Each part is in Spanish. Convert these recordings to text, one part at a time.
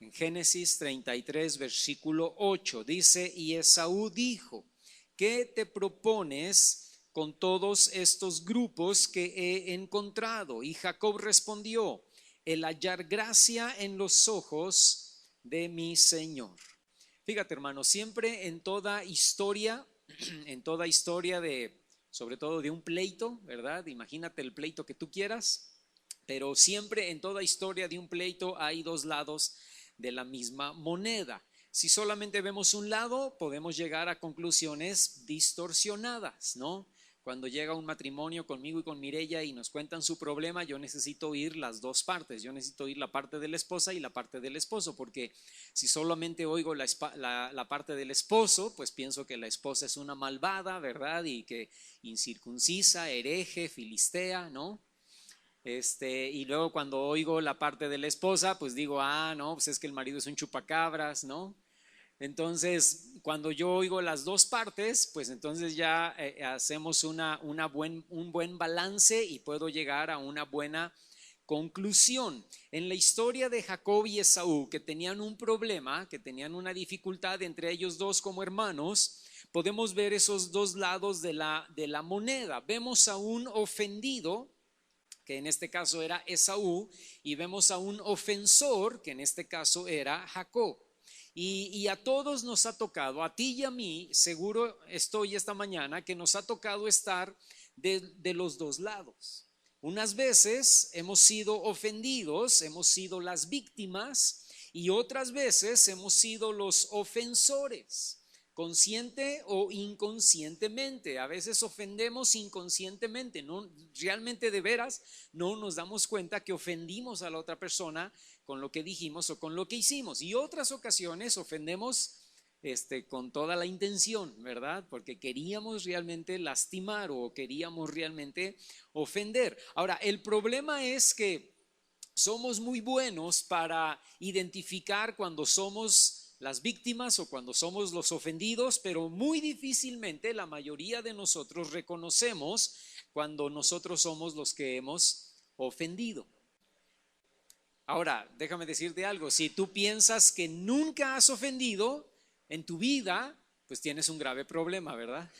En Génesis 33, versículo 8, dice: y Esaú dijo: ¿qué te propones con todos estos grupos que he encontrado? Y Jacob respondió: el hallar gracia en los ojos de mi Señor. Fíjate, hermano, siempre en toda historia, en toda historia de, sobre todo de un pleito, ¿verdad? Imagínate el pleito que tú quieras, pero siempre en toda historia de un pleito hay dos lados de la misma moneda. Si solamente vemos un lado, podemos llegar a conclusiones distorsionadas, ¿no? Cuando llega un matrimonio conmigo y con Mireya y nos cuentan su problema, yo necesito oír las dos partes. Yo necesito oír la parte de la esposa y la parte del esposo, porque si solamente oigo la parte del esposo, pues pienso que la esposa es una malvada, ¿verdad? Y que incircuncisa, hereje, filistea, ¿no? Y luego cuando oigo la parte de la esposa, pues digo: ah, no, pues es que el marido es un chupacabras, ¿no? Entonces, cuando yo oigo las dos partes, pues entonces ya hacemos un buen balance y puedo llegar a una buena conclusión. En la historia de Jacob y Esaú, que tenían un problema, que tenían una dificultad entre ellos dos como hermanos, podemos ver esos dos lados de la moneda. Vemos a un ofendido, que en este caso era Esaú, y vemos a un ofensor, que en este caso era Jacob. Y a todos nos ha tocado, a ti y a mí, seguro estoy esta mañana, que nos ha tocado estar de los dos lados. Unas veces hemos sido ofendidos, hemos sido las víctimas, y otras veces hemos sido los ofensores, consciente o inconscientemente. A veces ofendemos inconscientemente, no, realmente de veras no nos damos cuenta que ofendimos a la otra persona con lo que dijimos o con lo que hicimos. Y otras ocasiones ofendemos con toda la intención, ¿verdad? Porque queríamos realmente lastimar o queríamos realmente ofender. Ahora, el problema es que somos muy buenos para identificar cuando somos las víctimas o cuando somos los ofendidos, pero muy difícilmente la mayoría de nosotros reconocemos cuando nosotros somos los que hemos ofendido. Ahora, déjame decirte algo: si tú piensas que nunca has ofendido en tu vida, pues tienes un grave problema, ¿verdad?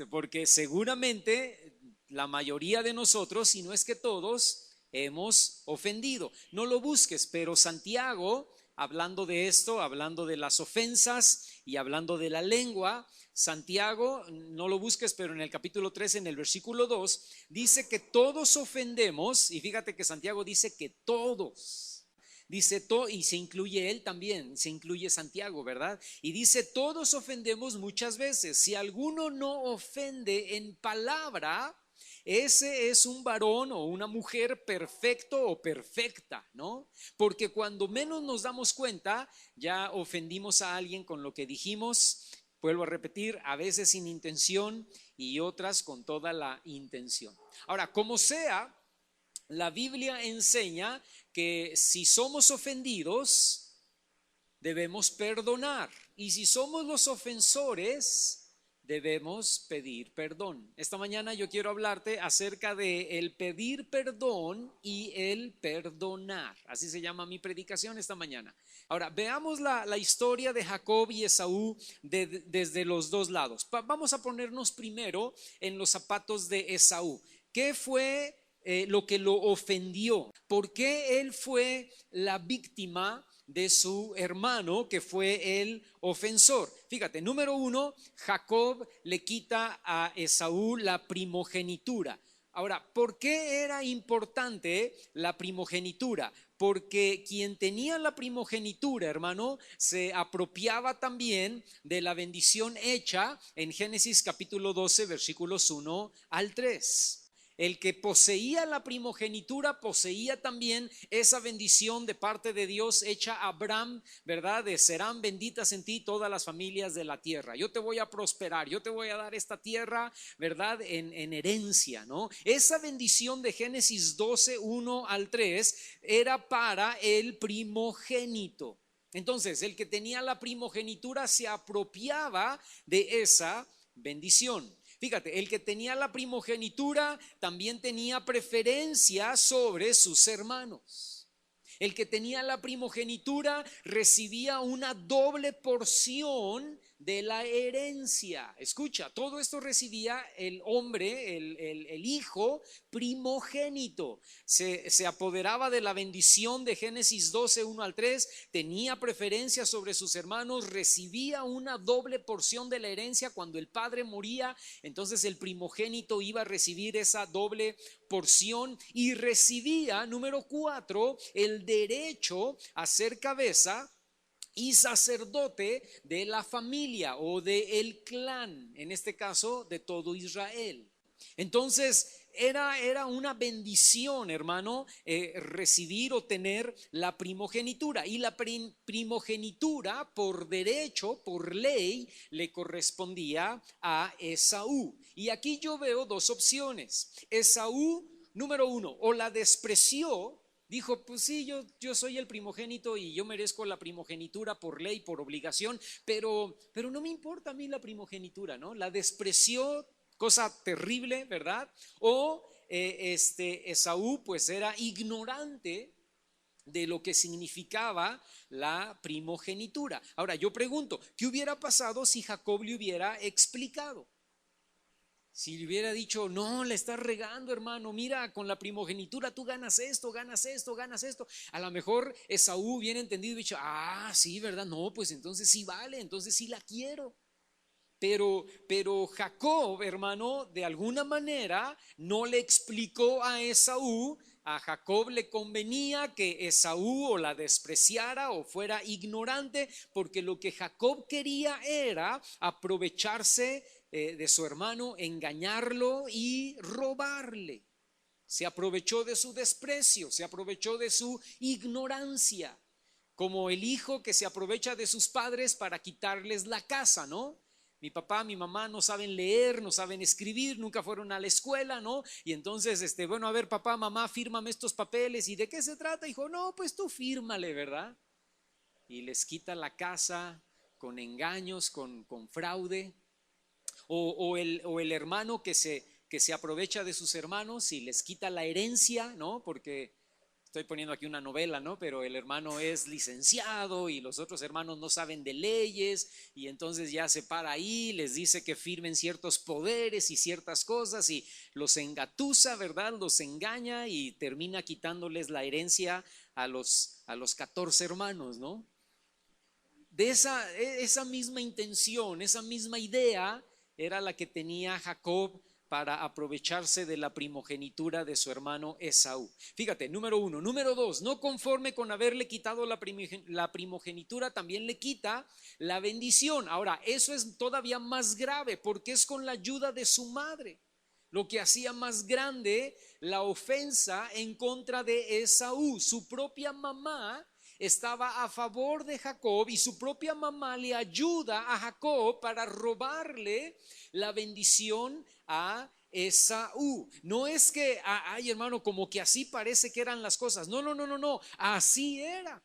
Porque seguramente la mayoría de nosotros, si no es que todos, hemos ofendido. No lo busques, pero Santiago, hablando de esto, hablando de las ofensas y hablando de la lengua, Santiago, no lo busques, pero en el capítulo 3, en el versículo 2, dice que todos ofendemos. Y fíjate que Santiago dice que todos, dice todo, y se incluye él también, se incluye Santiago, ¿verdad? Y dice: todos ofendemos muchas veces. Si alguno no ofende en palabra, ese es un varón o una mujer perfecto o perfecta, ¿no? Porque cuando menos nos damos cuenta, ya ofendimos a alguien con lo que dijimos. Vuelvo a repetir, a veces sin intención y otras con toda la intención. Ahora, como sea, la Biblia enseña que si somos ofendidos, debemos perdonar. Y si somos los ofensores, debemos pedir perdón. Esta mañana yo quiero hablarte acerca de el pedir perdón y el perdonar. Así se llama mi predicación esta mañana. Ahora, veamos la historia de Jacob y Esaú desde los dos lados. Vamos a ponernos primero en los zapatos de Esaú. ¿Qué fue lo que lo ofendió? ¿Por qué él fue la víctima de su hermano que fue el ofensor? Fíjate, número uno, Jacob le quita a Esaú la primogenitura. Ahora, ¿por qué era importante la primogenitura? Porque quien tenía la primogenitura, hermano, se apropiaba también de la bendición hecha en Génesis capítulo 12, versículos 1 al 3. El que poseía la primogenitura poseía también esa bendición de parte de Dios hecha a Abraham, ¿verdad? De serán benditas en ti todas las familias de la tierra. Yo te voy a prosperar, yo te voy a dar esta tierra, ¿verdad? En herencia, ¿no? Esa bendición de Génesis 12, 1 al 3 era para el primogénito. Entonces, el que tenía la primogenitura se apropiaba de esa bendición. Fíjate, el que tenía la primogenitura también tenía preferencia sobre sus hermanos. El que tenía la primogenitura recibía una doble porción de la herencia. Escucha, todo esto recibía el hombre, el hijo primogénito. Se apoderaba de la bendición de Génesis 12, 1 al 3, tenía preferencia sobre sus hermanos, recibía una doble porción de la herencia. Cuando el padre moría, entonces el primogénito iba a recibir esa doble porción y recibía, número 4, el derecho a ser cabeza y sacerdote de la familia o del clan, en este caso de todo Israel. Entonces era una bendición, hermano, recibir o tener la primogenitura. Y la primogenitura por derecho, por ley, le correspondía a Esaú. Y aquí yo veo dos opciones. Esaú, número 1, o la despreció. Dijo, pues sí, yo soy el primogénito y yo merezco la primogenitura por ley, por obligación, pero no me importa a mí la primogenitura, ¿no? La despreció, cosa terrible, ¿verdad? O Esaú pues era ignorante de lo que significaba la primogenitura. Ahora yo pregunto, ¿qué hubiera pasado si Jacob le hubiera explicado? Si le hubiera dicho, no, le estás regando, hermano, mira, con la primogenitura tú ganas esto, ganas esto, ganas esto. A lo mejor Esaú hubiera entendido y dicho, sí, ¿verdad? No, pues entonces sí vale, entonces sí la quiero. Pero Jacob, hermano, de alguna manera no le explicó a Esaú. A Jacob le convenía que Esaú o la despreciara o fuera ignorante, porque lo que Jacob quería era aprovecharse de su hermano, engañarlo y robarle. Se aprovechó de su desprecio, se aprovechó de su ignorancia, como el hijo que se aprovecha de sus padres para quitarles la casa, ¿no? Mi papá, mi mamá no saben leer, no saben escribir, nunca fueron a la escuela, ¿no? Y entonces, bueno, a ver, papá, mamá, fírmame estos papeles. ¿Y de qué se trata? Hijo, no, pues tú fírmale, ¿verdad? Y les quita la casa con engaños, con fraude. O el hermano que se aprovecha de sus hermanos y les quita la herencia, ¿no? Porque estoy poniendo aquí una novela, ¿no? Pero el hermano es licenciado y los otros hermanos no saben de leyes y entonces ya se para ahí, les dice que firmen ciertos poderes y ciertas cosas y los engatusa, ¿verdad? Los engaña y termina quitándoles la herencia a los 14 hermanos, ¿no? De esa misma intención, esa misma idea era la que tenía Jacob para aprovecharse de la primogenitura de su hermano Esaú. Fíjate, número 1. Número 2, no conforme con haberle quitado la primogenitura, también le quita la bendición. Ahora, eso es todavía más grave porque es con la ayuda de su madre, lo que hacía más grande la ofensa en contra de Esaú. Su propia mamá estaba a favor de Jacob y su propia mamá le ayuda a Jacob para robarle la bendición a Esaú. No es que, ay hermano, como que así parece que eran las cosas. No, así era,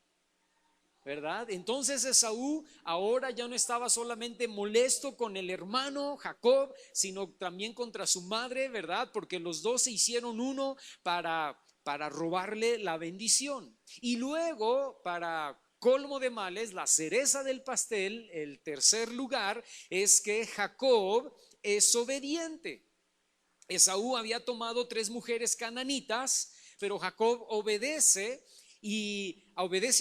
¿verdad? Entonces Esaú ahora ya no estaba solamente molesto con el hermano Jacob, sino también contra su madre, ¿verdad? Porque los dos se hicieron uno para robarle la bendición. Y luego, para colmo de males, la cereza del pastel, el tercer lugar, es que Jacob es obediente. Esaú había tomado 3 mujeres cananitas, pero Jacob obedece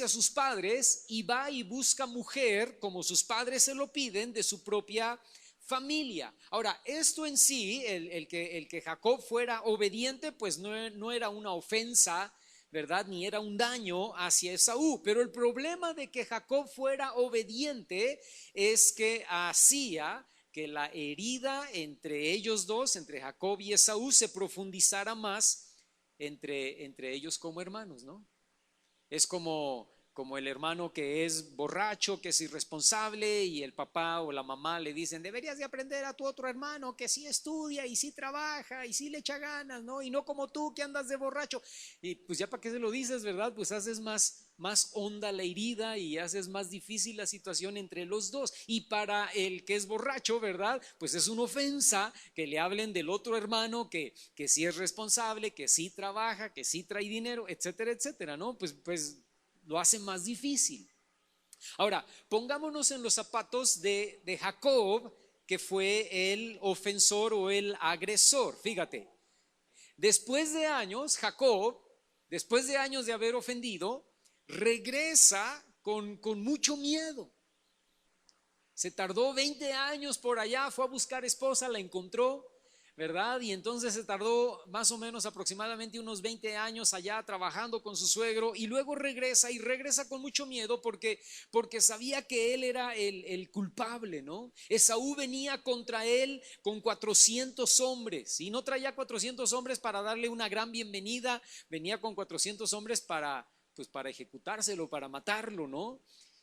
a sus padres y va y busca mujer como sus padres se lo piden de su propia familia. Ahora, esto en sí, el que Jacob fuera obediente, pues no era una ofensa, ¿verdad? Ni era un daño hacia Esaú. Pero el problema de que Jacob fuera obediente es que hacía que la herida entre ellos dos, entre Jacob y Esaú, se profundizara más entre ellos como hermanos, ¿no? Es como el hermano que es borracho, que es irresponsable y el papá o la mamá le dicen, deberías de aprender a tu otro hermano que sí estudia y sí trabaja y sí le echa ganas, ¿no? Y no como tú que andas de borracho. Y pues ya para qué se lo dices, ¿verdad? Pues haces más honda la herida y haces más difícil la situación entre los dos. Y para el que es borracho, ¿verdad? Pues es una ofensa que le hablen del otro hermano que sí es responsable, que sí trabaja, que sí trae dinero, etcétera, etcétera, ¿no? Pues lo hace más difícil. Ahora, pongámonos en los zapatos de Jacob, que fue el ofensor o el agresor. Fíjate, después de años, Jacob, después de años de haber ofendido, regresa con mucho miedo. Se tardó 20 años por allá, fue a buscar esposa, la encontró, ¿verdad? Y entonces se tardó más o menos aproximadamente unos 20 años allá trabajando con su suegro, y luego regresa con mucho miedo porque sabía que él era el culpable, ¿no? Esaú venía contra él con 400 hombres y no traía 400 hombres para darle una gran bienvenida, venía con 400 hombres para ejecutárselo, para matarlo, ¿no?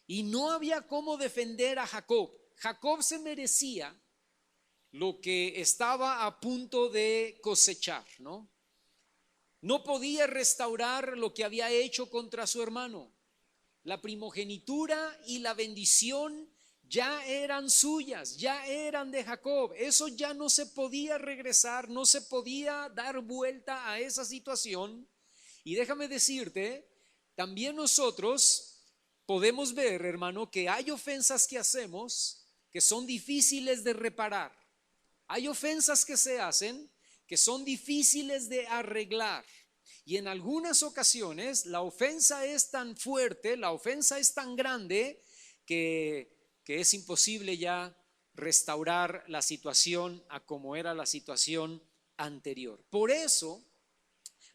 Y no había cómo defender a Jacob. Jacob se merecía lo que estaba a punto de cosechar, ¿no? No podía restaurar lo que había hecho contra su hermano. La primogenitura y la bendición ya eran suyas, ya eran de Jacob. Eso ya no se podía regresar, no se podía dar vuelta a esa situación. Y déjame decirte, también nosotros podemos ver, hermano, que hay ofensas que hacemos que son difíciles de reparar. Hay ofensas que se hacen que son difíciles de arreglar. Y en algunas ocasiones la ofensa es tan fuerte, la ofensa es tan grande que es imposible ya restaurar la situación a como era la situación anterior. Por eso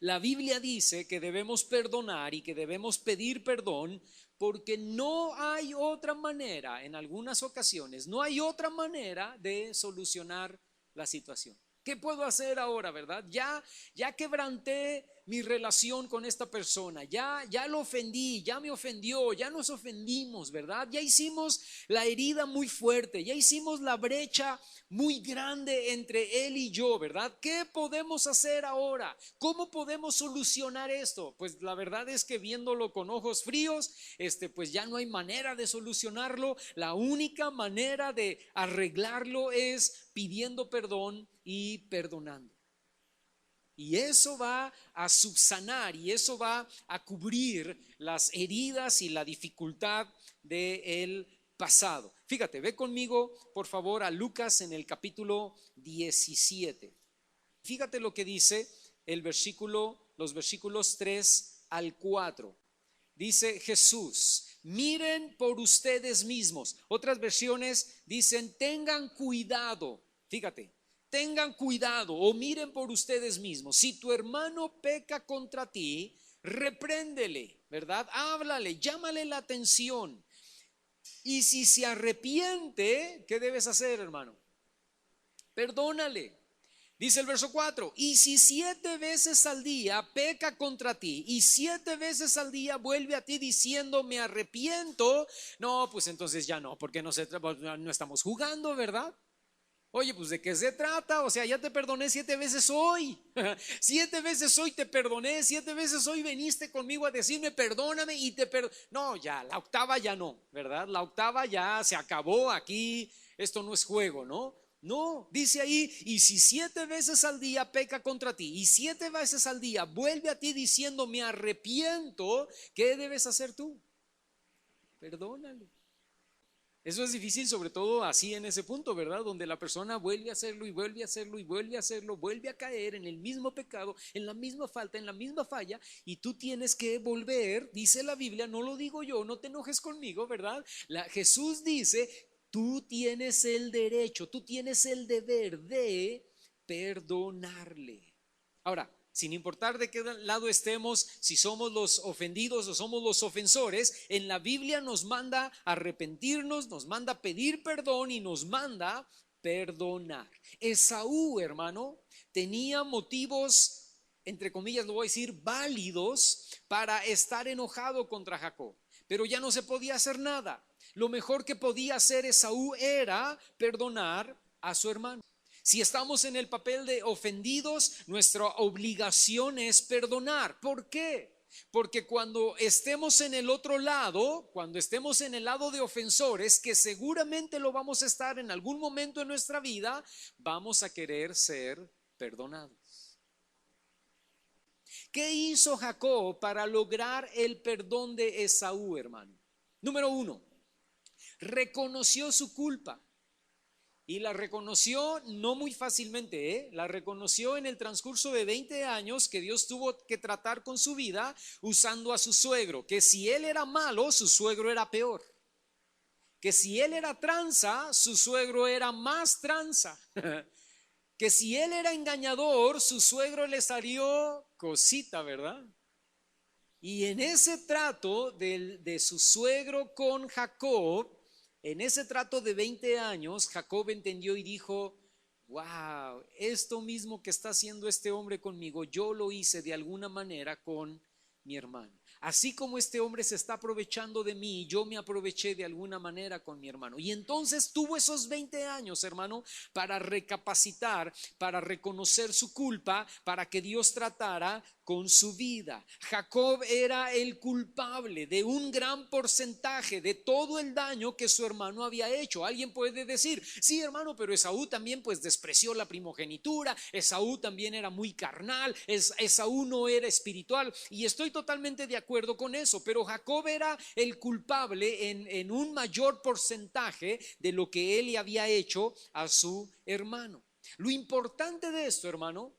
la Biblia dice que debemos perdonar y que debemos pedir perdón, porque no hay otra manera, en algunas ocasiones, no hay otra manera de solucionar la situación. ¿Qué puedo hacer ahora, verdad? Ya quebranté mi relación con esta persona, ya lo ofendí, ya me ofendió, ya nos ofendimos, ¿verdad? Ya hicimos la herida muy fuerte, ya hicimos la brecha muy grande entre él y yo, ¿verdad? ¿Qué podemos hacer ahora? ¿Cómo podemos solucionar esto? Pues la verdad es que viéndolo con ojos fríos, pues ya no hay manera de solucionarlo. La única manera de arreglarlo es pidiendo perdón y perdonando. Y eso va a subsanar y eso va a cubrir las heridas y la dificultad del pasado. Fíjate, ve conmigo por favor a Lucas en el capítulo 17. Fíjate lo que dice los versículos 3 al 4. Dice Jesús: miren por ustedes mismos. Otras versiones dicen: tengan cuidado. Fíjate, tengan cuidado o miren por ustedes mismos. Si tu hermano peca contra ti, repréndele, ¿verdad? Háblale, llámale la atención. Y si se arrepiente, ¿qué debes hacer, hermano? Perdónale. Dice el verso 4: y si 7 veces al día peca contra ti y 7 veces al día vuelve a ti diciendo me arrepiento, no, pues entonces ya no, porque no estamos jugando, ¿verdad? Oye, pues ¿de qué se trata? O sea, ya te perdoné 7 veces hoy. 7 veces hoy te perdoné, 7 veces hoy viniste conmigo a decirme perdóname y te perdoné. No, ya, la octava ya no, ¿verdad? La octava ya se acabó aquí, esto no es juego, ¿no? No, dice ahí: y si 7 veces al día peca contra ti y 7 veces al día vuelve a ti diciendo me arrepiento, ¿qué debes hacer tú? Perdónale. Eso es difícil, sobre todo así en ese punto, ¿verdad? Donde la persona vuelve a hacerlo y vuelve a hacerlo y vuelve a hacerlo, vuelve a caer en el mismo pecado, en la misma falta, en la misma falla, y tú tienes que volver. Dice la Biblia, no lo digo yo, no te enojes conmigo, ¿verdad? Jesús dice: tú tienes el derecho, tú tienes el deber de perdonarle. Ahora, sin importar de qué lado estemos, si somos los ofendidos o somos los ofensores, en la Biblia nos manda arrepentirnos, nos manda pedir perdón y nos manda perdonar. Esaú, hermano, tenía motivos, entre comillas lo voy a decir, válidos para estar enojado contra Jacob, pero ya no se podía hacer nada. Lo mejor que podía hacer Esaú era perdonar a su hermano. Si estamos en el papel de ofendidos, nuestra obligación es perdonar. ¿Por qué? Porque cuando estemos en el otro lado, cuando estemos en el lado de ofensores, que seguramente lo vamos a estar en algún momento en nuestra vida, vamos a querer ser perdonados. ¿Qué hizo Jacob para lograr el perdón de Esaú, hermano? Número 1, reconoció su culpa. Y la reconoció no muy fácilmente, ¿eh? La reconoció en el transcurso de 20 años que Dios tuvo que tratar con su vida usando a su suegro. Que si él era malo, su suegro era peor. Que si él era tranza, su suegro era más tranza. Que si él era engañador, su suegro le salió cosita, ¿verdad? Y en ese trato de su suegro con Jacob, en ese trato de 20 años, Jacob entendió y dijo: wow, esto mismo que está haciendo este hombre conmigo, yo lo hice de alguna manera con mi hermano. Así como este hombre se está aprovechando de mí, yo me aproveché de alguna manera con mi hermano. Y entonces tuvo esos 20 años, hermano, para recapacitar, para reconocer su culpa, para que Dios tratara con su vida. Jacob era el culpable de un gran porcentaje de todo el daño que su hermano había hecho. Alguien puede decir: sí, hermano, pero Esaú también pues despreció la primogenitura, Esaú también era muy carnal, Esaú no era espiritual, y estoy totalmente de acuerdo con eso, pero Jacob era el culpable en un mayor porcentaje de lo que él le había hecho a su hermano. Lo importante de esto, hermano,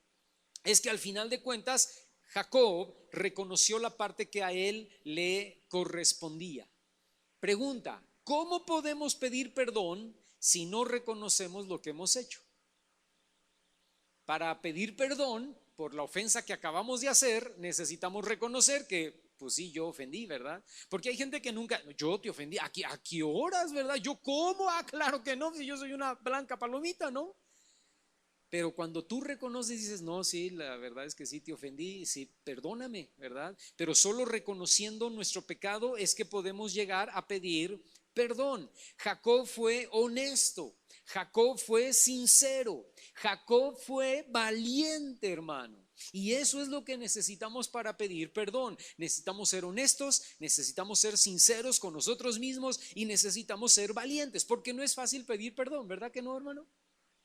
es que al final de cuentas Jacob reconoció la parte que a él le correspondía. Pregunta: ¿cómo podemos pedir perdón si no reconocemos lo que hemos hecho? Para pedir perdón por la ofensa que acabamos de hacer, necesitamos reconocer que, pues sí, yo ofendí, ¿verdad? Porque hay gente que nunca: yo te ofendí, ¿a qué horas, verdad? ¿Yo cómo? Ah, claro que no, si yo soy una blanca palomita, ¿no? Pero cuando tú reconoces y dices: no, sí, la verdad es que sí te ofendí, sí, perdóname, ¿verdad? Pero solo reconociendo nuestro pecado es que podemos llegar a pedir perdón. Jacob fue honesto, Jacob fue sincero, Jacob fue valiente, hermano. Y eso es lo que necesitamos para pedir perdón. Necesitamos ser honestos, necesitamos ser sinceros con nosotros mismos y necesitamos ser valientes, porque no es fácil pedir perdón, ¿verdad que no, hermano?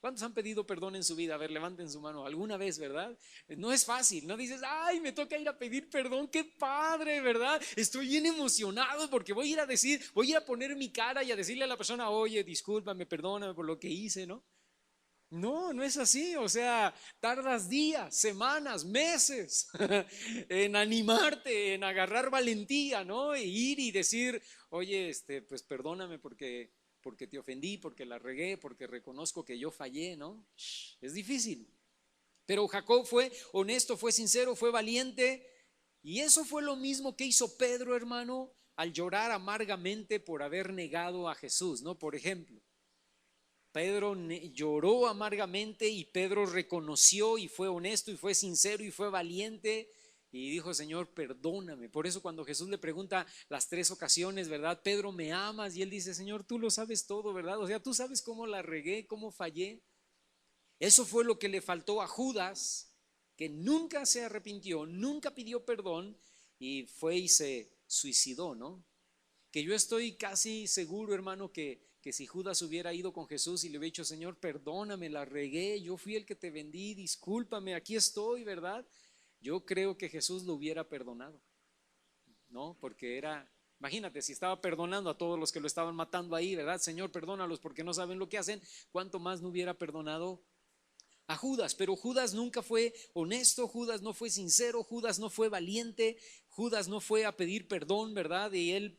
¿Cuántos han pedido perdón en su vida? A ver, levanten su mano alguna vez, ¿verdad? No es fácil, no dices: ay, me toca ir a pedir perdón, qué padre, ¿verdad? Estoy bien emocionado porque voy a ir a decir, voy a ir a poner mi cara y a decirle a la persona: oye, discúlpame, perdóname por lo que hice, ¿no? No, no es así, o sea, tardas días, semanas, meses en animarte, en agarrar valentía, ¿no? E ir y decir: oye, pues perdóname porque te ofendí, porque la regué, porque reconozco que yo fallé, ¿no? Es difícil. Pero Jacob fue honesto, fue sincero, fue valiente, y eso fue lo mismo que hizo Pedro, hermano, al llorar amargamente por haber negado a Jesús, ¿no? Por ejemplo, Pedro lloró amargamente y Pedro reconoció y fue honesto y fue sincero y fue valiente y dijo: Señor, perdóname. Por eso cuando Jesús le pregunta las 3 ocasiones, ¿verdad? Pedro, ¿me amas? Y él dice: Señor, tú lo sabes todo, ¿verdad? O sea, tú sabes cómo la regué, cómo fallé. Eso fue lo que le faltó a Judas, que nunca se arrepintió, nunca pidió perdón y fue y se suicidó, ¿no? Que yo estoy casi seguro, hermano, que si Judas hubiera ido con Jesús y le hubiera dicho: Señor, perdóname, la regué, yo fui el que te vendí, discúlpame, aquí estoy, ¿verdad? Yo creo que Jesús lo hubiera perdonado, ¿no? Porque era, imagínate, si estaba perdonando a todos los que lo estaban matando ahí, ¿verdad? Señor, perdónalos porque no saben lo que hacen, ¿cuánto más no hubiera perdonado a Judas? Pero Judas nunca fue honesto, Judas no fue sincero, Judas no fue valiente, Judas no fue a pedir perdón, ¿verdad? Y él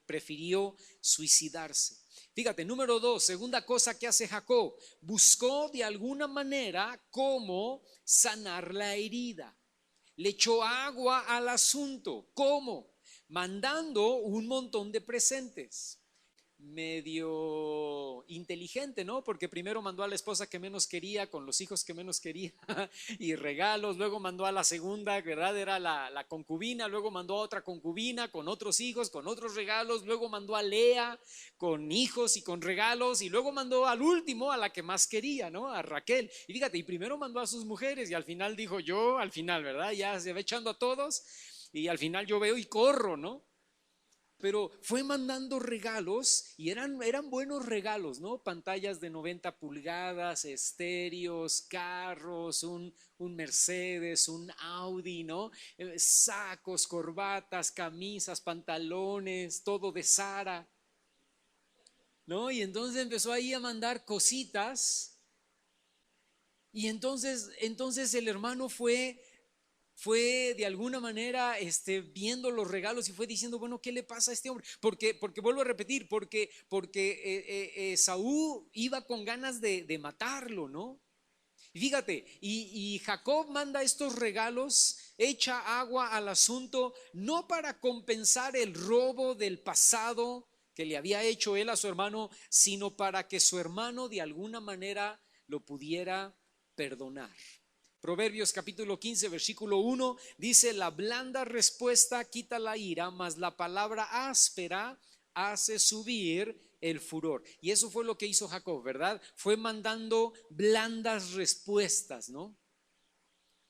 prefirió suicidarse. Fíjate, número 2, segunda cosa que hace Jacob: buscó de alguna manera cómo sanar la herida. Le echó agua al asunto. ¿Cómo? Mandando un montón de presentes. Medio inteligente, ¿no? Porque primero mandó a la esposa que menos quería, con los hijos que menos quería y regalos. Luego mandó a la segunda, ¿verdad? Era la concubina. Luego mandó a otra concubina con otros hijos, con otros regalos. Luego mandó a Lea con hijos y con regalos. Y luego mandó al último, a la que más quería, ¿no? A Raquel. Y fíjate, y primero mandó a sus mujeres y al final dijo: yo, al final, ¿verdad? Ya se va echando a todos y al final yo veo y corro, ¿no? pero fue mandando regalos y eran buenos regalos, ¿no? Pantallas de 90 pulgadas, estéreos, carros, un Mercedes, un Audi, ¿no? Sacos, corbatas, camisas, pantalones, todo de Zara, ¿no? Y entonces empezó ahí a mandar cositas. Y entonces el hermano fue de alguna manera viendo los regalos y fue diciendo, bueno, ¿qué le pasa a este hombre? Porque vuelvo a repetir, porque Saúl iba con ganas de matarlo, ¿no? Y fíjate, y Jacob manda estos regalos, echa agua al asunto, no para compensar el robo del pasado que le había hecho él a su hermano, sino para que su hermano de alguna manera lo pudiera perdonar. Proverbios capítulo 15 versículo 1 dice: la blanda respuesta quita la ira, mas la palabra áspera hace subir el furor. Y eso fue lo que hizo Jacob, ¿verdad? Fue mandando blandas respuestas, ¿no?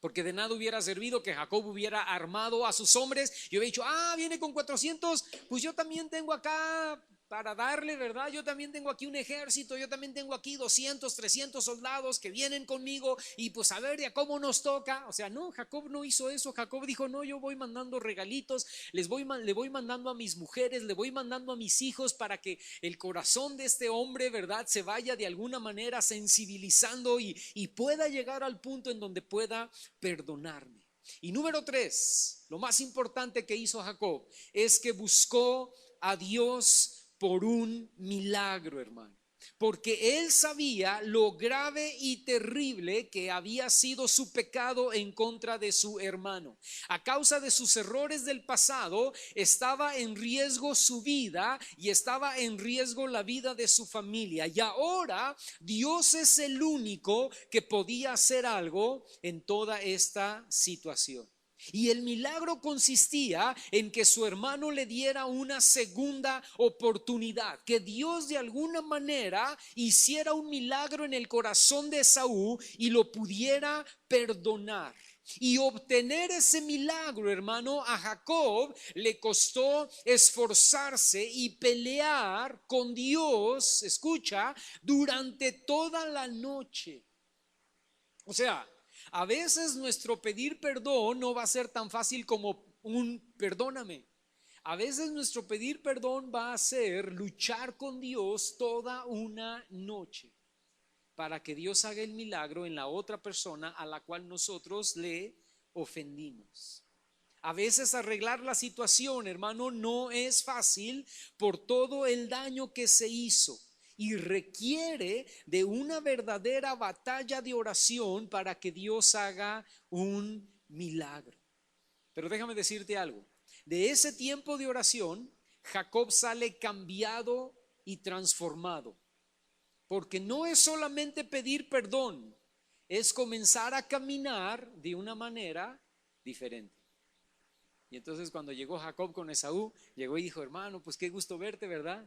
Porque de nada hubiera servido que Jacob hubiera armado a sus hombres y hubiera dicho, viene con 400, pues yo también tengo acá para darle, ¿verdad? Yo también tengo aquí un ejército, yo también tengo aquí 200, 300 soldados que vienen conmigo y pues a ver de a cómo nos toca. O sea, no, Jacob no hizo eso. Jacob dijo, no, yo voy mandando regalitos, le voy mandando a mis mujeres, le voy mandando a mis hijos para que el corazón de este hombre, ¿verdad?, se vaya de alguna manera sensibilizando y pueda llegar al punto en donde pueda perdonarme. Y número 3, lo más importante que hizo Jacob es que buscó a Dios por un milagro, hermano, porque él sabía lo grave y terrible que había sido su pecado en contra de su hermano. A causa de sus errores del pasado, estaba en riesgo su vida y estaba en riesgo la vida de su familia. Y ahora Dios es el único que podía hacer algo en toda esta situación. Y el milagro consistía en que su hermano le diera una segunda oportunidad, que Dios de alguna manera hiciera un milagro en el corazón de Esaú y lo pudiera perdonar. Y obtener ese milagro, hermano, a Jacob le costó esforzarse y pelear con Dios, escucha, durante toda la noche. O sea, a veces nuestro pedir perdón no va a ser tan fácil como un perdóname. A veces nuestro pedir perdón va a ser luchar con Dios toda una noche para que Dios haga el milagro en la otra persona a la cual nosotros le ofendimos. A veces arreglar la situación, hermano, no es fácil por todo el daño que se hizo. Y requiere de una verdadera batalla de oración para que Dios haga un milagro. Pero déjame decirte algo. De ese tiempo de oración, Jacob sale cambiado y transformado. Porque no es solamente pedir perdón, es comenzar a caminar de una manera diferente. Y entonces cuando llegó Jacob con Esaú, llegó y dijo, hermano, pues qué gusto verte, ¿verdad?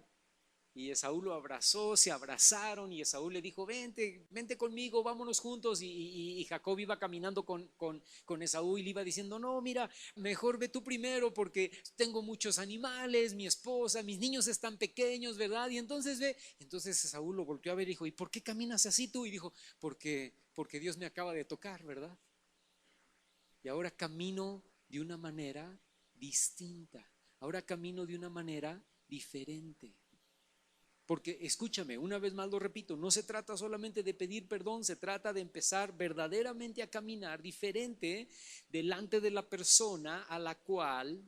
Y Esaú lo abrazó, se abrazaron y Esaú le dijo, vente conmigo, vámonos juntos. Y Jacob iba caminando con Esaú y le iba diciendo, no, mira, mejor ve tú primero porque tengo muchos animales, mi esposa, mis niños están pequeños, ¿verdad? Y entonces entonces Esaú lo volteó a ver y dijo, ¿y por qué caminas así tú? Y dijo, porque Dios me acaba de tocar, ¿verdad? Y ahora camino de una manera distinta, ahora camino de una manera diferente. Porque escúchame, una vez más lo repito, no se trata solamente de pedir perdón, se trata de empezar verdaderamente a caminar diferente delante de la persona a la cual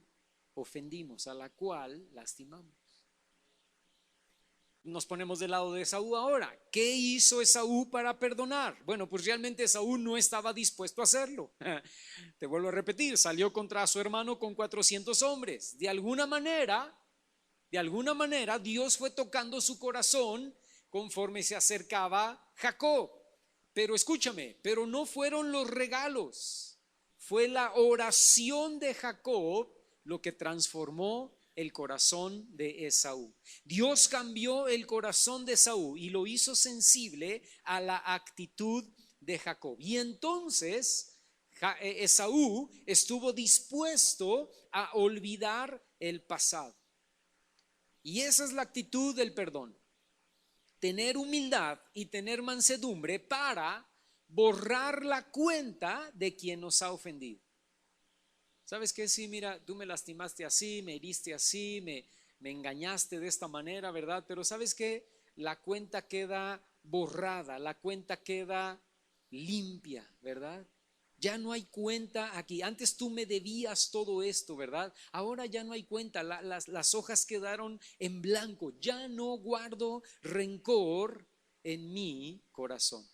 ofendimos, a la cual lastimamos. Nos ponemos del lado de Esaú ahora. ¿Qué hizo Esaú para perdonar? Bueno, pues realmente Esaú no estaba dispuesto a hacerlo. Te vuelvo a repetir, salió contra su hermano con 400 hombres. De alguna manera Dios fue tocando su corazón conforme se acercaba Jacob. Pero escúchame, pero no fueron los regalos, fue la oración de Jacob lo que transformó el corazón de Esaú. Dios cambió el corazón de Esaú y lo hizo sensible a la actitud de Jacob. Y entonces Esaú estuvo dispuesto a olvidar el pasado. Y esa es la actitud del perdón. Tener humildad y tener mansedumbre para borrar la cuenta de quien nos ha ofendido. ¿Sabes qué? Sí, mira, tú me lastimaste así, me heriste así, me engañaste de esta manera, ¿verdad? Pero ¿sabes qué? La cuenta queda borrada, la cuenta queda limpia, ¿verdad? Ya no hay cuenta aquí. Antes tú me debías todo esto, ¿verdad? Ahora ya no hay cuenta. Las hojas quedaron en blanco. Ya no guardo rencor en mi corazón.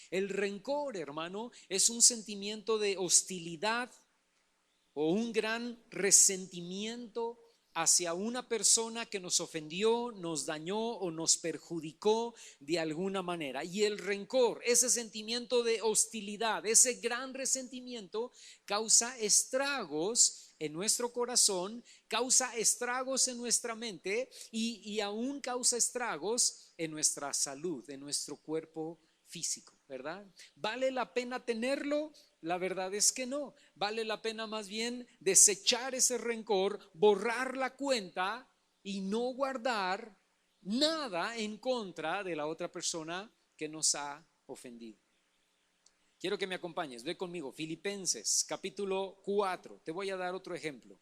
El rencor, hermano, es un sentimiento de hostilidad o un gran resentimiento hacia una persona que nos ofendió, nos dañó o nos perjudicó de alguna manera. Y el rencor, ese sentimiento de hostilidad, ese gran resentimiento causa estragos en nuestro corazón, causa estragos en nuestra mente y aún causa estragos en nuestra salud, en nuestro cuerpo físico, ¿verdad? ¿Vale la pena tenerlo? La verdad es que no. Vale la pena más bien desechar ese rencor, borrar la cuenta y no guardar nada en contra de la otra persona que nos ha ofendido. Quiero que me acompañes, ve conmigo, Filipenses capítulo 4. Te voy a dar otro ejemplo.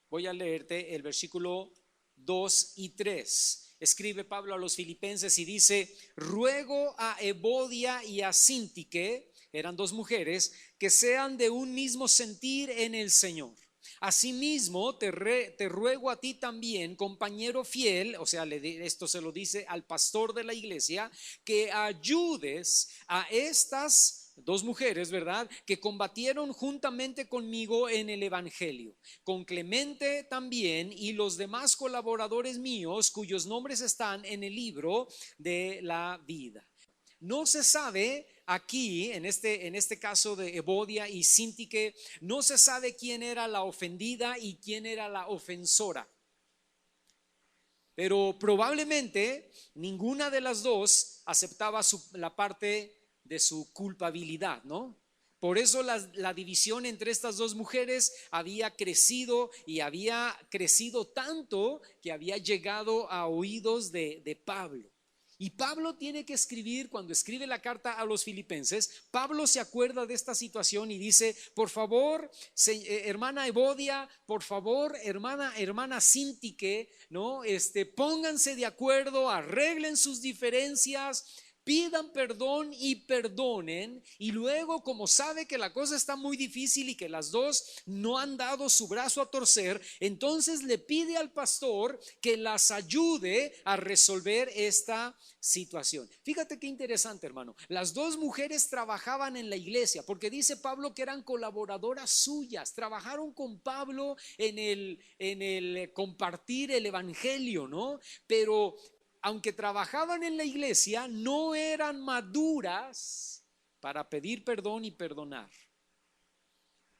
Voy a leerte el versículo 2 y 3. Escribe Pablo a los filipenses y dice: ruego a Evodia y a Síntique, eran dos mujeres, que sean de un mismo sentir en el Señor. Asimismo, te ruego a ti también, compañero fiel, o sea, esto se lo dice al pastor de la iglesia, que ayudes a estas dos mujeres, ¿verdad?, que combatieron juntamente conmigo en el evangelio, con Clemente también y los demás colaboradores míos cuyos nombres están en el libro de la vida. No se sabe aquí, en este caso de Evodia y Síntique, no se sabe quién era la ofendida y quién era la ofensora. Pero probablemente ninguna de las dos aceptaba la parte de su culpabilidad, ¿no? Por eso la división entre estas dos mujeres había crecido y había crecido tanto que había llegado a oídos de Pablo. Y Pablo tiene que escribir, cuando escribe la carta a los filipenses, Pablo se acuerda de esta situación y dice: por favor, hermana Evodia, por favor, hermana Síntique, ¿no? Pónganse de acuerdo, arreglen sus diferencias, pidan perdón y perdonen. Y luego, como sabe que la cosa está muy difícil y que las dos no han dado su brazo a torcer, entonces le pide al pastor que las ayude a resolver esta situación. Fíjate qué interesante, hermano. Las dos mujeres trabajaban en la iglesia, porque dice Pablo que eran colaboradoras suyas, trabajaron con Pablo en el compartir el evangelio, ¿no? Pero aunque trabajaban en la iglesia, no eran maduras para pedir perdón y perdonar.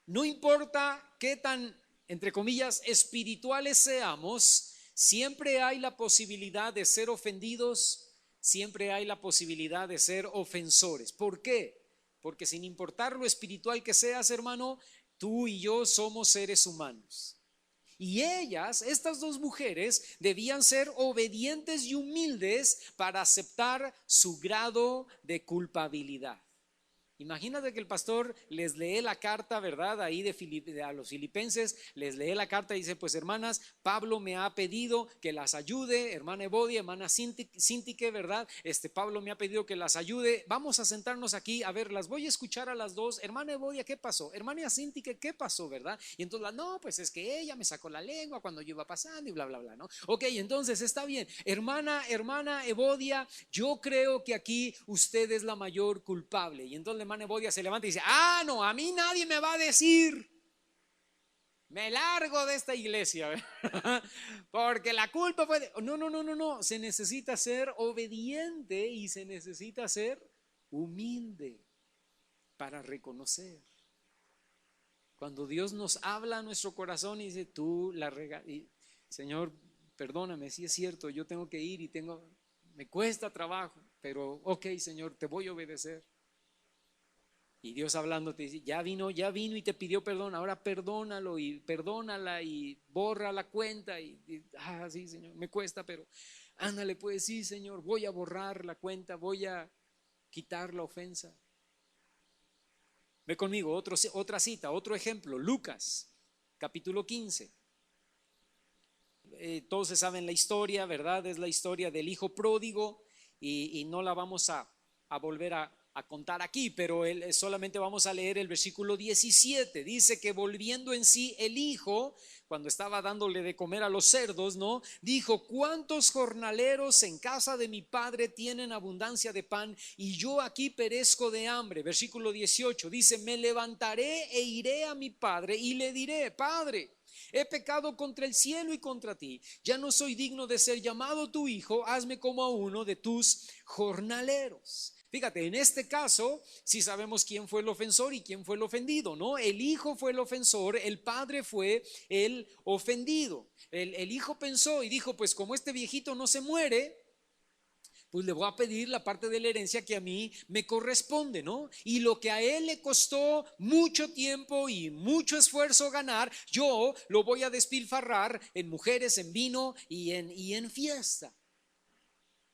No importa qué tan, entre comillas, espirituales seamos, siempre hay la posibilidad de ser ofendidos, siempre hay la posibilidad de ser ofensores. ¿Por qué? Porque sin importar lo espiritual que seas, hermano, tú y yo somos seres humanos. Y ellas, estas dos mujeres, debían ser obedientes y humildes para aceptar su grado de culpabilidad. Imagínate que el pastor les lee la carta, ¿verdad? Ahí a los filipenses, les lee la carta y dice: pues hermanas, Pablo me ha pedido que las ayude, hermana Evodia, hermana Síntique, ¿verdad? Pablo me ha pedido que las ayude, vamos a sentarnos aquí, a ver, las voy a escuchar a las dos. Hermana Evodia, ¿qué pasó? Hermana Síntique, ¿qué pasó, verdad? Y entonces, no, pues es que ella me sacó la lengua cuando yo iba pasando y bla, bla, bla, ¿no? Ok, entonces está bien. Hermana Evodia, yo creo que aquí usted es la mayor culpable. Y entonces hermana Evodia se levanta y dice: no, a mí nadie me va a decir, me largo de esta iglesia, porque la culpa fue no, se necesita ser obediente y se necesita ser humilde para reconocer. Cuando Dios nos habla a nuestro corazón y dice: tú la regaste, Señor, perdóname, si es cierto, yo tengo que ir y me cuesta trabajo, pero ok, Señor, te voy a obedecer. Y Dios hablando te dice, ya vino y te pidió perdón, ahora perdónalo y perdónala y borra la cuenta. Sí, Señor, me cuesta, pero ándale, pues sí, Señor, voy a borrar la cuenta, voy a quitar la ofensa. Ve conmigo, otra cita, otro ejemplo, Lucas, capítulo 15. Todos se saben la historia, ¿verdad? Es la historia del hijo pródigo y no la vamos a volver a contar aquí, pero solamente vamos a leer el versículo 17. Dice que volviendo en sí el hijo, cuando estaba dándole de comer a los cerdos, ¿no? Dijo, ¿cuántos jornaleros en casa de mi padre tienen abundancia de pan y yo aquí perezco de hambre? Versículo 18 dice, me levantaré e iré a mi padre y le diré, Padre, he pecado contra el cielo y contra ti, ya no soy digno de ser llamado tu hijo, hazme como a uno de tus jornaleros. Fíjate, en este caso sí sabemos quién fue el ofensor y quién fue el ofendido, ¿no? El hijo fue el ofensor, el padre fue el ofendido. El hijo pensó y dijo, pues como este viejito no se muere, pues le voy a pedir la parte de la herencia que a mí me corresponde, ¿no? Y lo que a él le costó mucho tiempo y mucho esfuerzo ganar, yo lo voy a despilfarrar en mujeres, en vino y en fiesta.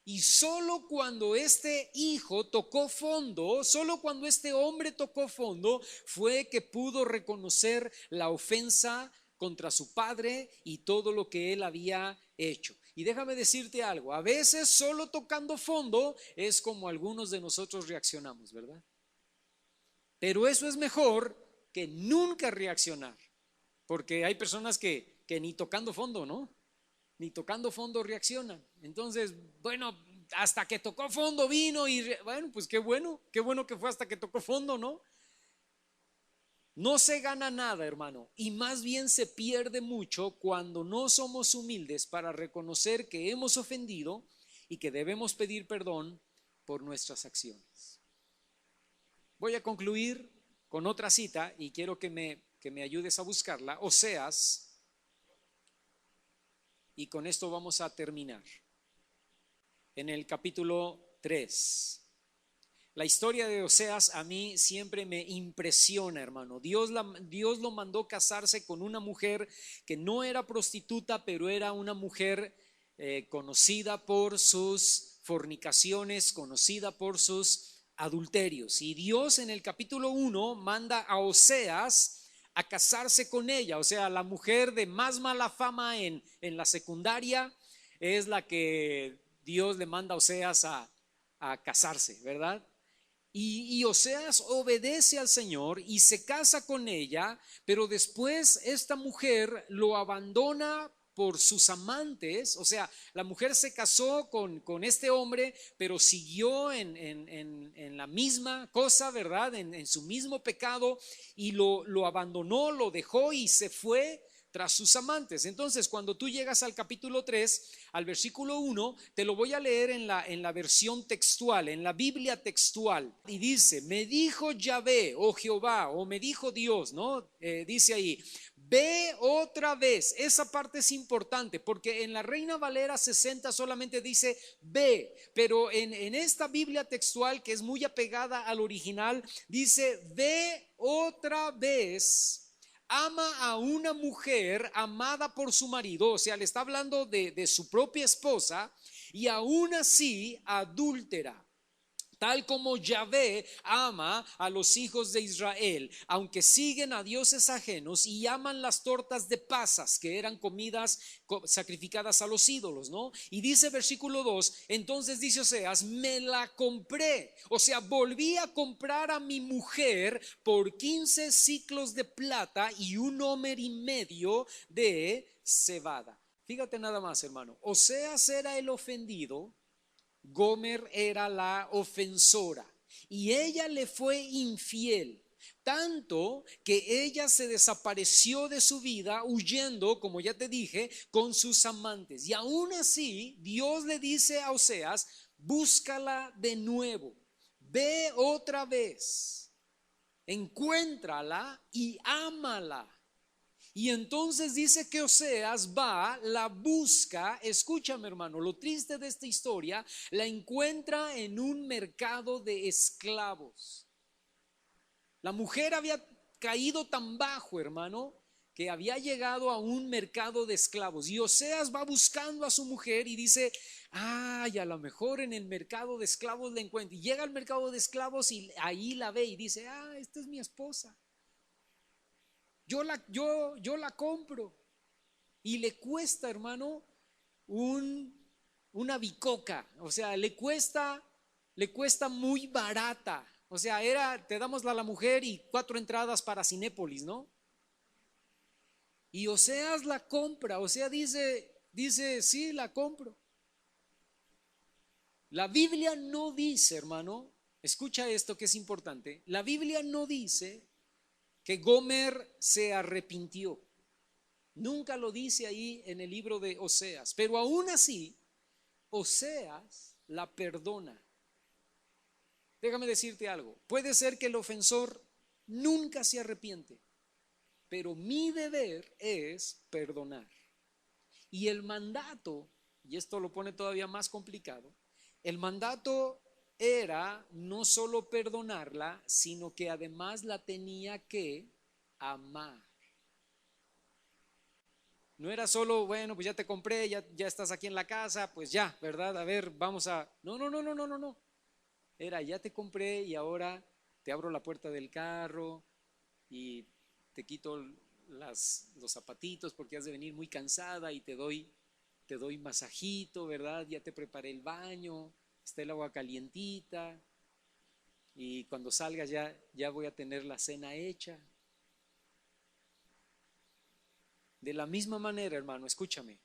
Y solo cuando este hijo tocó fondo, solo cuando este hombre tocó fondo, fue que pudo reconocer la ofensa contra su padre y todo lo que él había hecho. Y déjame decirte algo, a veces solo tocando fondo es como algunos de nosotros reaccionamos, ¿verdad? Pero eso es mejor que nunca reaccionar, porque hay personas que ni tocando fondo, ¿no? Ni tocando fondo reaccionan. Entonces, bueno, hasta que tocó fondo vino y bueno, pues qué bueno que fue hasta que tocó fondo, ¿no? No se gana nada, hermano, y más bien se pierde mucho cuando no somos humildes para reconocer que hemos ofendido y que debemos pedir perdón por nuestras acciones. Voy a concluir con otra cita y quiero que me ayudes a buscarla, Oseas, y con esto vamos a terminar. En el capítulo 3. La historia de Oseas a mí siempre me impresiona, hermano. Dios lo mandó casarse con una mujer que no era prostituta, pero era una mujer conocida por sus fornicaciones, conocida por sus adulterios. Y Dios en el capítulo 1 manda a Oseas a casarse con ella. O sea, la mujer de más mala fama en la secundaria es la que Dios le manda a Oseas a casarse, ¿verdad? Y Oseas obedece al Señor y se casa con ella, pero después esta mujer lo abandona por sus amantes. O sea, la mujer se casó con este hombre, pero siguió en la misma cosa, ¿verdad? En su mismo pecado, y lo abandonó, lo dejó y se fue tras sus amantes. Entonces, cuando tú llegas al capítulo 3, al versículo 1, te lo voy a leer en la versión textual, en la Biblia textual, y dice, me dijo Yahvé, o Jehová, o me dijo Dios, ¿no? Dice ahí, ve otra vez. Esa parte es importante porque en la Reina Valera 60 solamente dice ve, pero en esta Biblia textual, que es muy apegada al original, dice ve otra vez. Ama a una mujer amada por su marido, o sea, le está hablando de su propia esposa, y aún así adúltera. Tal como Yahvé ama a los hijos de Israel, aunque siguen a dioses ajenos y aman las tortas de pasas, que eran comidas sacrificadas a los ídolos, ¿no? Y dice versículo 2, entonces dice Oseas, me la compré, o sea, volví a comprar a mi mujer por 15 siclos de plata y un homer y medio de cebada. Fíjate nada más, hermano, Oseas era el ofendido, Gomer era la ofensora y ella le fue infiel, tanto que ella se desapareció de su vida huyendo, como ya te dije, con sus amantes. Y aún así Dios le dice a Oseas, búscala de nuevo, ve otra vez, encuéntrala y ámala. Y entonces dice que Oseas va, la busca, escúchame hermano, lo triste de esta historia, la encuentra en un mercado de esclavos. La mujer había caído tan bajo, hermano, que había llegado a un mercado de esclavos. Y Oseas va buscando a su mujer y dice, ay, a lo mejor en el mercado de esclavos la encuentra. Y llega al mercado de esclavos y ahí la ve y dice, esta es mi esposa. Yo la compro. Y le cuesta, hermano, una bicoca. O sea, le cuesta muy barata. O sea, te damos a la mujer y 4 entradas para Cinépolis, ¿no? Y Oseas la compra. O sea, dice, sí, la compro. La Biblia no dice, hermano, escucha esto que es importante. La Biblia no dice que Gomer se arrepintió. Nunca lo dice ahí en el libro de Oseas. Pero aún así, Oseas la perdona. Déjame decirte algo. Puede ser que el ofensor nunca se arrepiente, pero mi deber es perdonar. Y el mandato, y esto lo pone todavía más complicado, el mandato era no solo perdonarla, sino que además la tenía que amar. No era solo, bueno, pues ya te compré, ya estás aquí en la casa, pues ya, ¿verdad? A ver, vamos a... No. Era, ya te compré y ahora te abro la puerta del carro y te quito los zapatitos porque has de venir muy cansada y te doy masajito, ¿verdad? Ya te preparé el baño, está el agua calientita y cuando salgas ya voy a tener la cena hecha. De la misma manera, hermano, escúchame,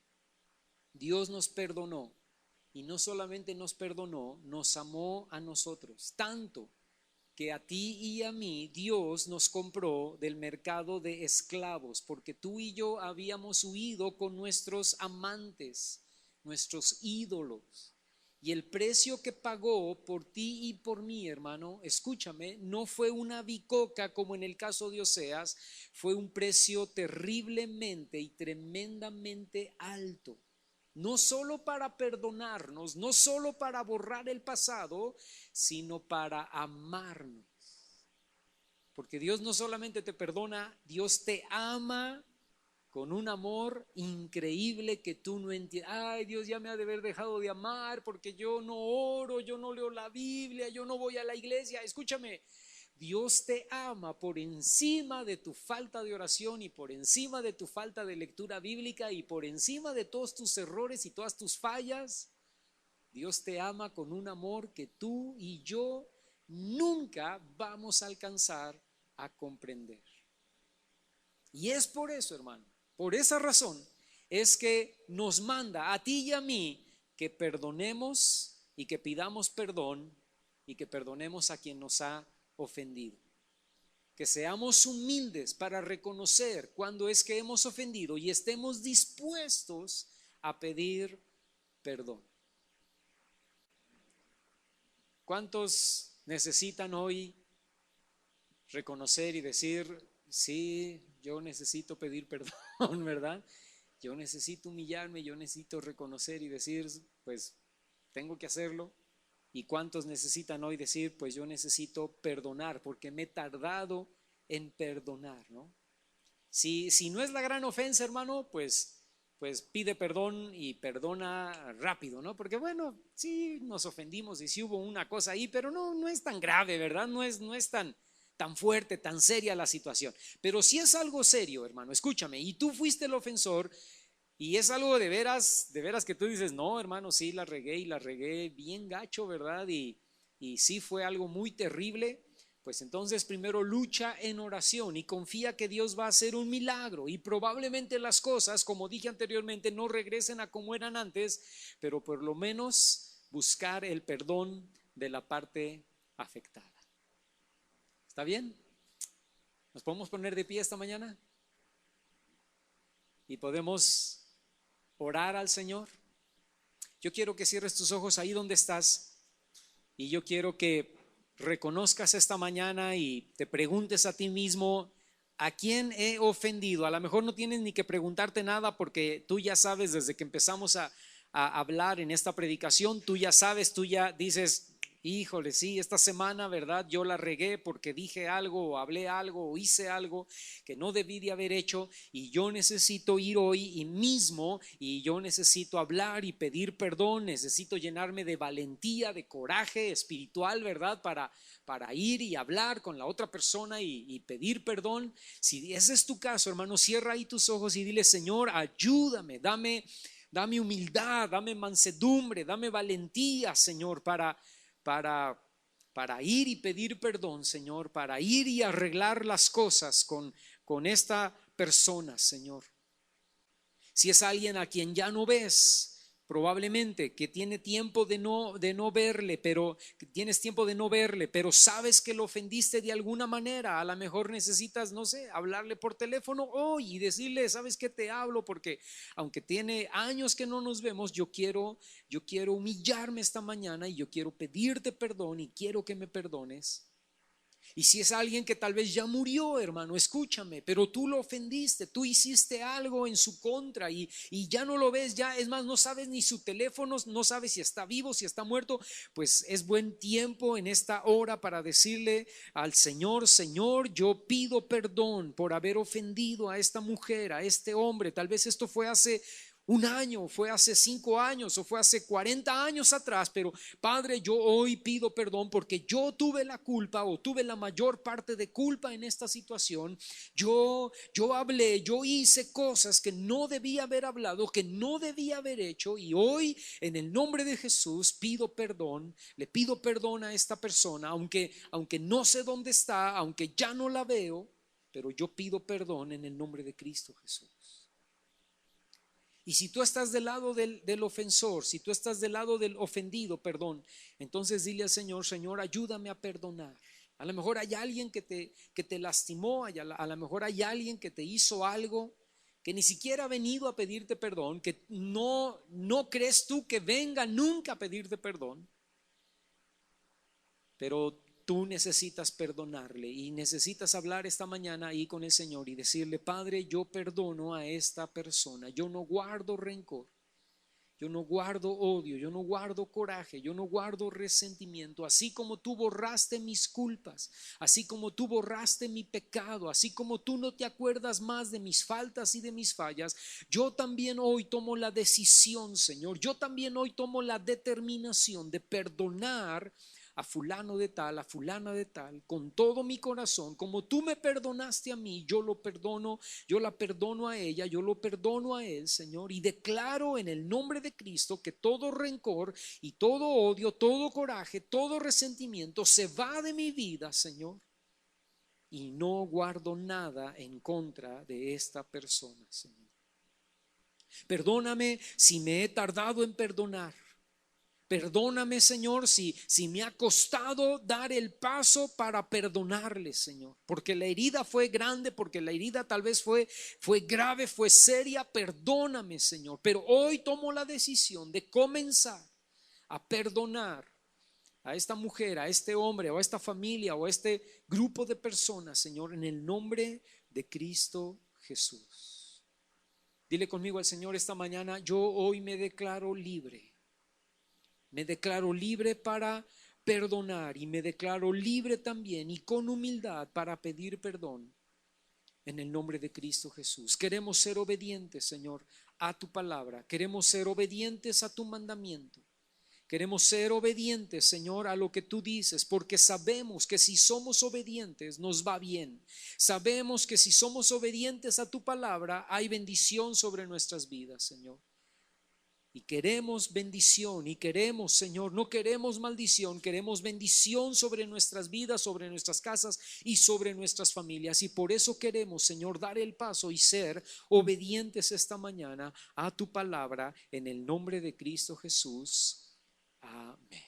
Dios nos perdonó y no solamente nos perdonó, nos amó a nosotros, tanto que a ti y a mí Dios nos compró del mercado de esclavos, porque tú y yo habíamos huido con nuestros amantes, nuestros ídolos. Y el precio que pagó por ti y por mí, hermano, escúchame, no fue una bicoca como en el caso de Oseas, fue un precio terriblemente y tremendamente alto. No solo para perdonarnos, no solo para borrar el pasado, sino para amarnos. Porque Dios no solamente te perdona, Dios te ama con un amor increíble que tú no entiendes. Ay, Dios ya me ha de haber dejado de amar porque yo no oro, yo no leo la Biblia, yo no voy a la iglesia. Escúchame, Dios te ama por encima de tu falta de oración y por encima de tu falta de lectura bíblica y por encima de todos tus errores y todas tus fallas. Dios te ama con un amor que tú y yo nunca vamos a alcanzar a comprender. Y es por eso, hermano, por esa razón es que nos manda a ti y a mí que perdonemos y que pidamos perdón y que perdonemos a quien nos ha ofendido. Que seamos humildes para reconocer cuando es que hemos ofendido y estemos dispuestos a pedir perdón. ¿Cuántos necesitan hoy reconocer y decir, sí, yo necesito pedir perdón, ¿verdad? Yo necesito humillarme, yo necesito reconocer y decir, pues tengo que hacerlo. ¿Y cuántos necesitan hoy decir, pues yo necesito perdonar porque me he tardado en perdonar, ¿no? Si no es la gran ofensa, hermano, pues pide perdón y perdona rápido, ¿no? Porque bueno, sí nos ofendimos y sí hubo una cosa ahí, pero no es tan grave, ¿verdad? No es tan fuerte, tan seria la situación. Pero si es algo serio, hermano, escúchame, y tú fuiste el ofensor y es algo de veras que tú dices, no, hermano, sí la regué y la regué bien gacho, ¿verdad? Y sí fue algo muy terrible. Pues entonces primero lucha en oración y confía que Dios va a hacer un milagro y probablemente las cosas, como dije anteriormente, no regresen a como eran antes, pero por lo menos buscar el perdón de la parte afectada. ¿Está bien? ¿Nos podemos poner de pie esta mañana? Y podemos orar al Señor. Yo quiero que cierres tus ojos ahí donde estás y yo quiero que reconozcas esta mañana y te preguntes a ti mismo, ¿a quién he ofendido? A lo mejor no tienes ni que preguntarte nada porque tú ya sabes desde que empezamos a hablar en esta predicación, tú ya sabes, tú ya dices, Híjole, sí, esta semana, ¿verdad? Yo la regué porque dije algo o hablé algo o hice algo que no debí de haber hecho y yo necesito ir hoy y mismo y yo necesito hablar y pedir perdón, necesito llenarme de valentía, de coraje espiritual, ¿verdad? Para ir y hablar con la otra persona y pedir perdón. Si ese es tu caso, hermano, cierra ahí tus ojos y dile, Señor, ayúdame, dame humildad, dame mansedumbre, dame valentía, Señor, para, para ir y pedir perdón, Señor, para ir y arreglar las cosas con esta persona, Señor. Si es alguien a quien ya no ves, probablemente que tiene tiempo de no verle, pero que tienes tiempo de no verle, pero sabes que lo ofendiste de alguna manera, a lo mejor necesitas, no sé, hablarle por teléfono hoy y decirle, ¿sabes qué? Te hablo porque aunque tiene años que no nos vemos, yo quiero humillarme esta mañana y yo quiero pedirte perdón y quiero que me perdones. Y si es alguien que tal vez ya murió, hermano, escúchame, pero tú lo ofendiste, tú hiciste algo en su contra y ya no lo ves, ya es más, no sabes ni su teléfono, no sabes si está vivo, si está muerto, pues es buen tiempo en esta hora para decirle al Señor, Señor, yo pido perdón por haber ofendido a esta mujer, a este hombre. Tal vez esto fue hace un año, fue hace 5 años o fue hace 40 años atrás, pero Padre, yo hoy pido perdón porque yo tuve la culpa o tuve la mayor parte de culpa en esta situación. Yo hablé, yo hice cosas que no debía haber hablado, que no debía haber hecho, y hoy en el nombre de Jesús pido perdón, le pido perdón a esta persona, aunque no sé dónde está, aunque ya no la veo, pero yo pido perdón en el nombre de Cristo Jesús. Y si tú estás del lado del ofensor, si tú estás del lado del ofendido, perdón, entonces dile al Señor, Señor, ayúdame a perdonar. A lo mejor hay alguien que te lastimó, a lo mejor hay alguien que te hizo algo que ni siquiera ha venido a pedirte perdón, que no crees tú que venga nunca a pedirte perdón, pero tú necesitas perdonarle y necesitas hablar esta mañana ahí con el Señor y decirle, Padre, yo perdono a esta persona, yo no guardo rencor, yo no guardo odio, yo no guardo coraje, yo no guardo resentimiento, así como tú borraste mis culpas, así como tú borraste mi pecado, así como tú no te acuerdas más de mis faltas y de mis fallas, yo también hoy tomo la decisión, Señor, yo también hoy tomo la determinación de perdonar a fulano de tal, a fulana de tal, con todo mi corazón, como tú me perdonaste a mí, yo lo perdono, yo la perdono a ella, yo lo perdono a él, Señor, y declaro en el nombre de Cristo que todo rencor y todo odio, todo coraje, todo resentimiento se va de mi vida, Señor, y no guardo nada en contra de esta persona, Señor. Perdóname si me he tardado en perdonar. Perdóname, Señor, si me ha costado dar el paso para perdonarle, Señor, porque la herida fue grande, porque la herida tal vez fue grave, fue seria. Perdóname, Señor, pero hoy tomo la decisión de comenzar a perdonar a esta mujer, a este hombre, o a esta familia, o a este grupo de personas, Señor, en el nombre de Cristo Jesús. Dile conmigo al Señor esta mañana, yo hoy me declaro libre. Me declaro libre para perdonar y me declaro libre también y con humildad para pedir perdón en el nombre de Cristo Jesús. Queremos ser obedientes, Señor, a tu palabra. Queremos ser obedientes a tu mandamiento. Queremos ser obedientes, Señor, a lo que tú dices, porque sabemos que si somos obedientes nos va bien. Sabemos que si somos obedientes a tu palabra hay bendición sobre nuestras vidas, Señor. Y queremos bendición y queremos, Señor, no queremos maldición, queremos bendición sobre nuestras vidas, sobre nuestras casas y sobre nuestras familias. Y por eso queremos, Señor, dar el paso y ser obedientes esta mañana a tu palabra en el nombre de Cristo Jesús. Amén.